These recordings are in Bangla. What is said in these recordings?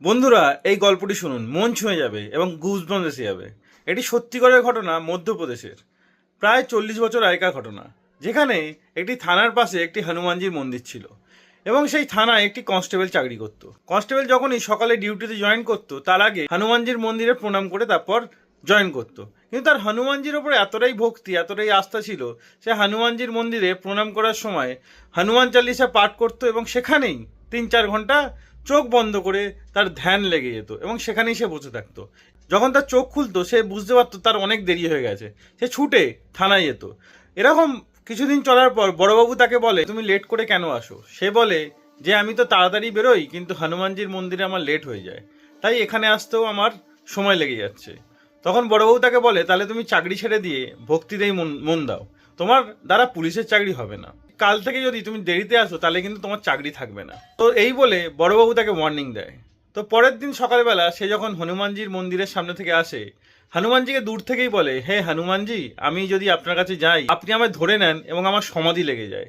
বন্ধুরা, এই গল্পটি শুনুন, মন ছুঁয়ে যাবে এবং গুজবাম্পস এসে যাবে। এটি সত্যিকারের ঘটনা, মধ্যপ্রদেশের প্রায় 40 বছর আগেকার ঘটনা, যেখানে একটি থানার পাশে একটি হনুমানজির মন্দির ছিল এবং সেই থানায় একটি কনস্টেবল চাকরি করত। কনস্টেবল যখনই সকালে ডিউটিতে জয়েন করতো, তার আগে হনুমানজির মন্দিরে প্রণাম করে তারপর জয়েন করতো। কিন্তু তার হনুমানজির ওপরে এতটাই ভক্তি, এতটাই আস্থা ছিল, সে হনুমানজির মন্দিরে প্রণাম করার সময় হনুমান চালিসা পাঠ করতো এবং সেখানেই 3-4 ঘন্টা চোখ বন্ধ করে তার ধ্যান লেগে যেত এবং সেখানেই সে বসে থাকতো। যখন তার চোখ খুলতো, সে বুঝতে পারতো তার অনেক দেরি হয়ে গেছে, সে ছুটে থানায় যেত। এরকম কিছুদিন চলার পর বড়বাবু তাকে বলে, তুমি লেট করে কেন আসো? সে বলে যে আমি তো তাড়াতাড়ি বেরোই, কিন্তু হনুমানজির মন্দিরে আমার লেট হয়ে যায়, তাই এখানে আসতেও আমার সময় লেগে যাচ্ছে। তখন বড়বাবু তাকে বলে, তাহলে তুমি চাকরি ছেড়ে দিয়ে ভক্তিতেই মন দাও, তোমার দ্বারা পুলিশের চাকরি হবে না। কাল থেকে যদি তুমি দেরিতে আসো, তাহলে কিন্তু তোমার চাকরি থাকবে না। তো এই বলে বড়বাবু তাকে ওয়ার্নিং দেয়। তো পরের দিন সকালবেলা সে যখন হনুমানজির মন্দিরের সামনে থেকে আসে, হনুমানজিকে দূর থেকেই বলে, হে হনুমানজি, আমি যদি আপনার কাছে যাই, আপনি আমায় ধরে নেন এবং আমার সমাধি লেগে যায়,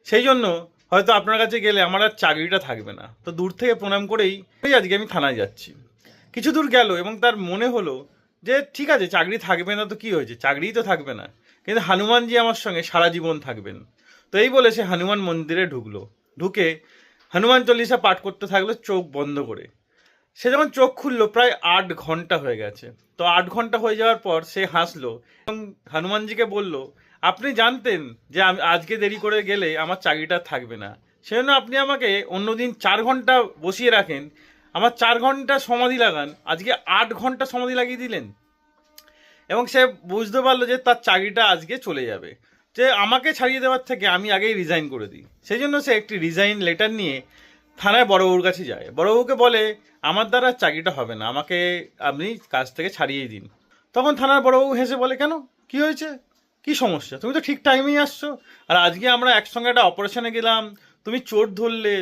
সেই জন্য হয়তো আপনার কাছে গেলে আমার আর চাকরিটা থাকবে না। তো দূর থেকে প্রণাম করেই আজকে আমি থানায় যাচ্ছি। কিছু দূর গেল এবং তার মনে হলো যে ঠিক আছে, চাকরি থাকবে না তো কি হয়েছে, চাকরিই তো থাকবে না, কিন্তু হনুমানজি আমার সঙ্গে সারা জীবন থাকবেন। তো এই বলে সে হনুমান মন্দিরে ঢুকলো। ঢুকে হনুমান চল্লিশা পাঠ করতে থাকলো চোখ বন্ধ করে। সে যখন চোখ খুললো, প্রায় 8 ঘন্টা হয়ে গেছে। তো 8 ঘন্টা হয়ে যাওয়ার পর সে হাসলো এবং হনুমানজিকে বলল, আপনি জানতেন যে আমি আজকে দেরি করে গেলে আমার চাকরিটা থাকবে না, সেজন্য আপনি আমাকে অন্যদিন 4 ঘন্টা বসিয়ে রাখেন, আমার 4 ঘন্টা সমাধি লাগান, আজকে 8 ঘন্টা সমাধি লাগিয়ে দিলেন। এবং সে বুঝতে পারলো যে তার চাকরিটা আজকে চলে যাবে, যে আমাকে ছাড়িয়ে দেওয়ার থেকে আমি আগেই রিজাইন করে দিই। সেই জন্য সে একটি রিজাইন লেটার নিয়ে থানায় বড়বাবুর কাছে যায়। বড়বাবুকে বলে, আমার দ্বারা চাকরিটা হবে না, আমাকে আপনি কাজ থেকে ছাড়িয়েই দিন। তখন থানার বড়বাবু হেসে বলে, কেন, কি হয়েছে, কি সমস্যা? তুমি তো ঠিক টাইমেই আসছো, আর আজকে আমরা একসঙ্গে একটা অপারেশনে গেলাম, তুমি চোর ধরলে,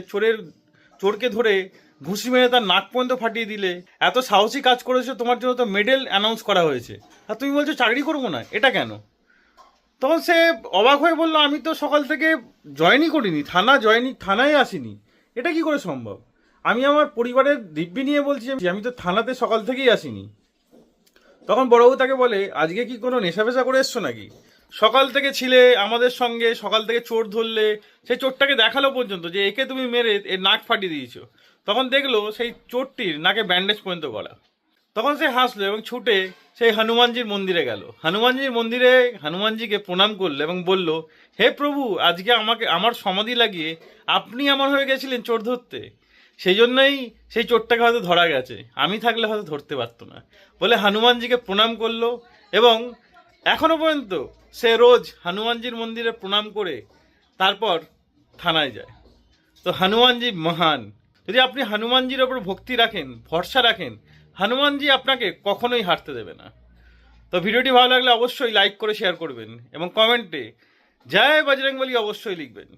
চোরকে ধরে ঘুষি মেরে তার নাক পর্যন্ত ফাটিয়ে দিলে, এত সাহসী কাজ করেছো, তোমার জন্য তো মেডেল অ্যানাউন্স করা হয়েছে, আর তুমি বলছো চাকরি করবো না, এটা কেন? তখন সে অবাক হয়ে বললো, আমি তো সকাল থেকে জয়েনই করিনি, থানায় আসিনি, এটা কি করে সম্ভব? আমি আমার পরিবারের দিব্যি নিয়ে বলছি, আমি তো থানাতে সকাল থেকেই আসিনি। তখন বড়বাবু তাকে বলে, আজকে কি কোনো নেশা ফেশা করে এসছো নাকি? সকাল থেকে ছিলে আমাদের সঙ্গে, সকাল থেকে চোর ধরলে, সেই চোরটাকে দেখালো পর্যন্ত যে একে তুমি মেরে এর নাক ফাটিয়ে দিয়েছো। তখন দেখলো সেই চোরটির নাকে ব্যান্ডেজ পর্যন্ত করা। তখন সে হাসলো এবং ছুটে সেই হনুমানজির মন্দিরে গেল। হনুমানজির মন্দিরে হনুমানজিকে প্রণাম করলো এবং বলল, হে প্রভু, আজকে আমাকে আমার সমাধি লাগিয়ে আপনি আমার হয়ে গেছিলেন চোর ধরতে, সেই জন্যই সেই চোরটাকে হয়তো ধরা গেছে, আমি থাকলে হয়তো ধরতে পারতো না। বলে হনুমানজিকে প্রণাম করলো এবং এখনো পর্যন্ত সে রোজ হনুমানজির মন্দিরে প্রণাম করে তারপর থানায় যায়। তো হনুমানজি মহান। যদি আপনি হনুমানজির ওপর ভক্তি রাখেন, ভরসা রাখেন, হনুমানজি আপনাকে কখনোই হারতে দেবে না। তো ভিডিওটি ভালো লাগলে অবশ্যই লাইক করে শেয়ার করবেন এবং কমেন্টে জয় বজরংবলী অবশ্যই লিখবেন।